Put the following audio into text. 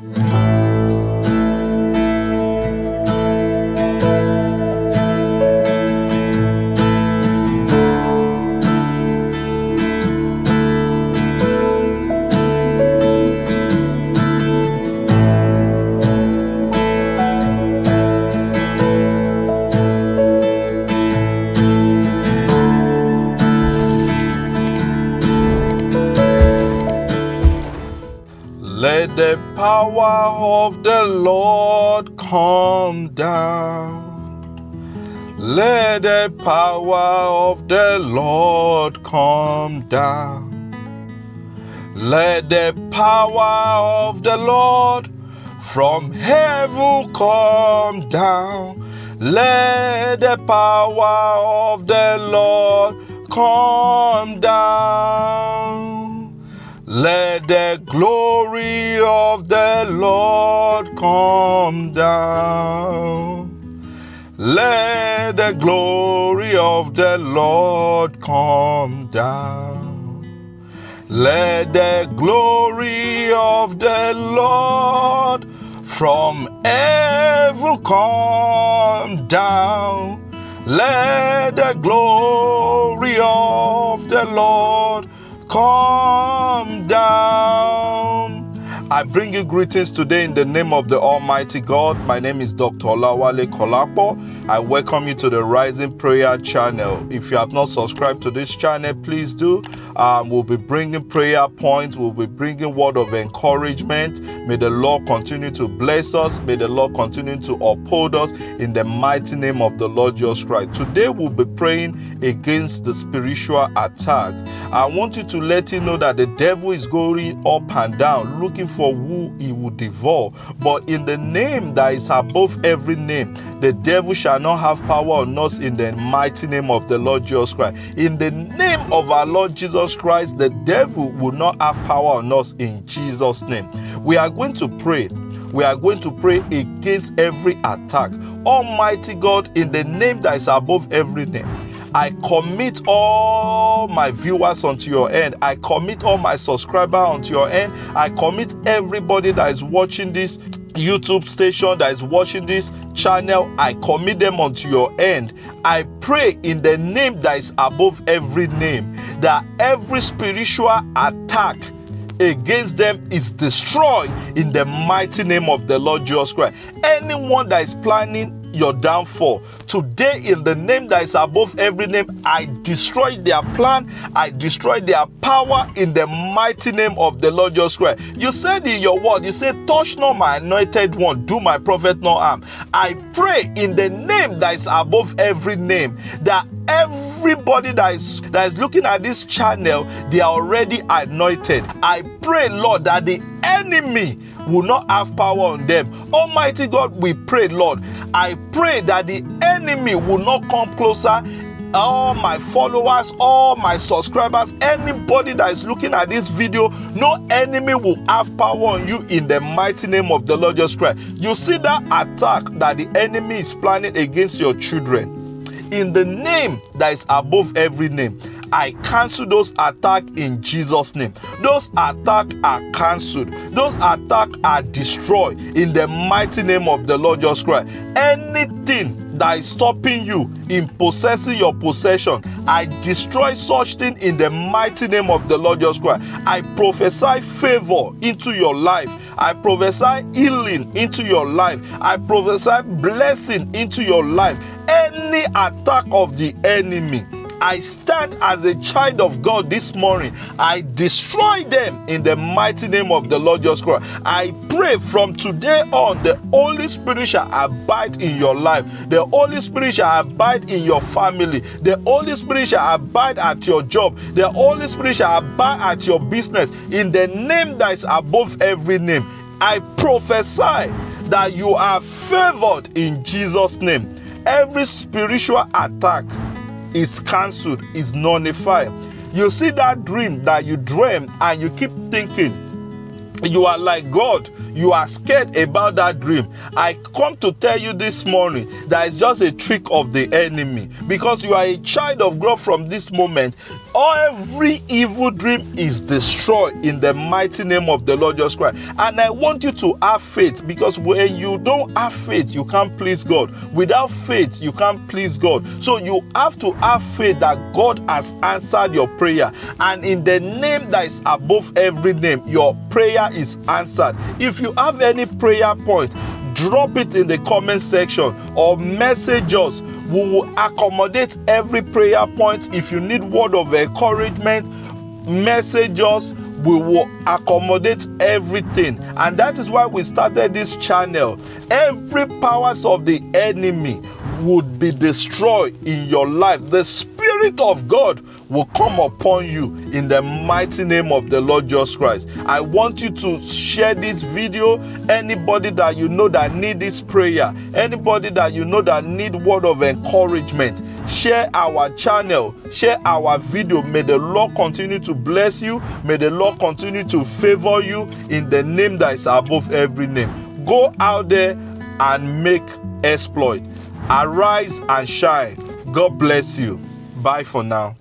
Let the power of the Lord come down. Let the power of the Lord come down. Let the power of the Lord from heaven come down. Let the power of the Lord come down. Let the glory of the Lord come down. Let the glory of the Lord come down. Let the glory of the Lord from heaven come down. Let the glory of the Lord come down. I bring you greetings today in the name of the Almighty God. My name is Dr. Olawale Kolapo. I welcome you to the Rising Prayer channel. If you have not subscribed to this channel, please do. We'll be bringing prayer points. We'll be bringing word of encouragement. May the Lord continue to bless us. May the Lord continue to uphold us in the mighty name of the Lord Jesus Christ. Today we'll be praying against the spiritual attack. I want you to let you know that the devil is going up and down looking for who he will devour. But in the name that is above every name, the devil shall not have power on us in the mighty name of the Lord Jesus Christ. In the name of our Lord Jesus Christ, the devil will not have power on us in Jesus' name. We are going to pray. We are going to pray against every attack. Almighty God, in the name that is above every name, I commit all my viewers unto your hand. I commit all my subscribers unto your hand. I commit everybody that is watching this YouTube station, that is watching this channel. I commit them unto your hand. I pray in the name that is above every name that every spiritual attack against them is destroyed in the mighty name of the Lord Jesus Christ. Anyone that is planning your downfall today, in the name that is above every name, I destroy their plan. I destroy their power in the mighty name of the Lord Jesus Christ. You said in your word, you said, touch not my anointed one, do my prophet no harm. I pray in the name that is above every name that everybody that is looking at this channel, they are already anointed. I pray, Lord, that the enemy will not have power on them. Almighty God, we pray, Lord, I pray that the enemy will not come closer. All my followers, all my subscribers, anybody that is looking at this video, no enemy will have power on you in the mighty name of the Lord Jesus Christ. You see that attack that the enemy is planning against your children, in the name that is above every name, I cancel those attacks in Jesus' name. Those attacks are cancelled. Those attacks are destroyed in the mighty name of the Lord Jesus Christ. Anything that is stopping you in possessing your possession, I destroy such thing in the mighty name of the Lord Jesus Christ. I prophesy favor into your life. I prophesy healing into your life. I prophesy blessing into your life. Any attack of the enemy, I stand as a child of God this morning. I destroy them in the mighty name of the Lord Jesus Christ. I pray from today on, the Holy Spirit shall abide in your life. The Holy Spirit shall abide in your family. The Holy Spirit shall abide at your job. The Holy Spirit shall abide at your business. In the name that is above every name, I prophesy that you are favored in Jesus' name. Every spiritual attack is cancelled, is nullified. You see that dream that you dream and you keep thinking, you are like God, you are scared about that dream. I come to tell you this morning that it's just a trick of the enemy, because you are a child of God from this moment. Every evil dream is destroyed in the mighty name of the Lord Jesus Christ. And I want you to have faith, because when you don't have faith, you can't please God. Without faith, you can't please God. So you have to have faith that God has answered your prayer. And in the name that is above every name, your prayer is answered. If you have any prayer point, drop it in the comment section or message us. We will accommodate every prayer point. If you need word of encouragement, message us. We will accommodate everything. And that is why we started this channel. Every powers of the enemy would be destroyed in your life. The Spirit of God will come upon you in the mighty name of the Lord Jesus Christ. I want you to share this video. Anybody that you know that need this prayer, anybody that you know that need word of encouragement, share our channel, share our video. May the Lord continue to bless you. May the Lord continue to favor you in the name that is above every name. Go out there and make exploit. Arise and shine. God bless you. Bye for now.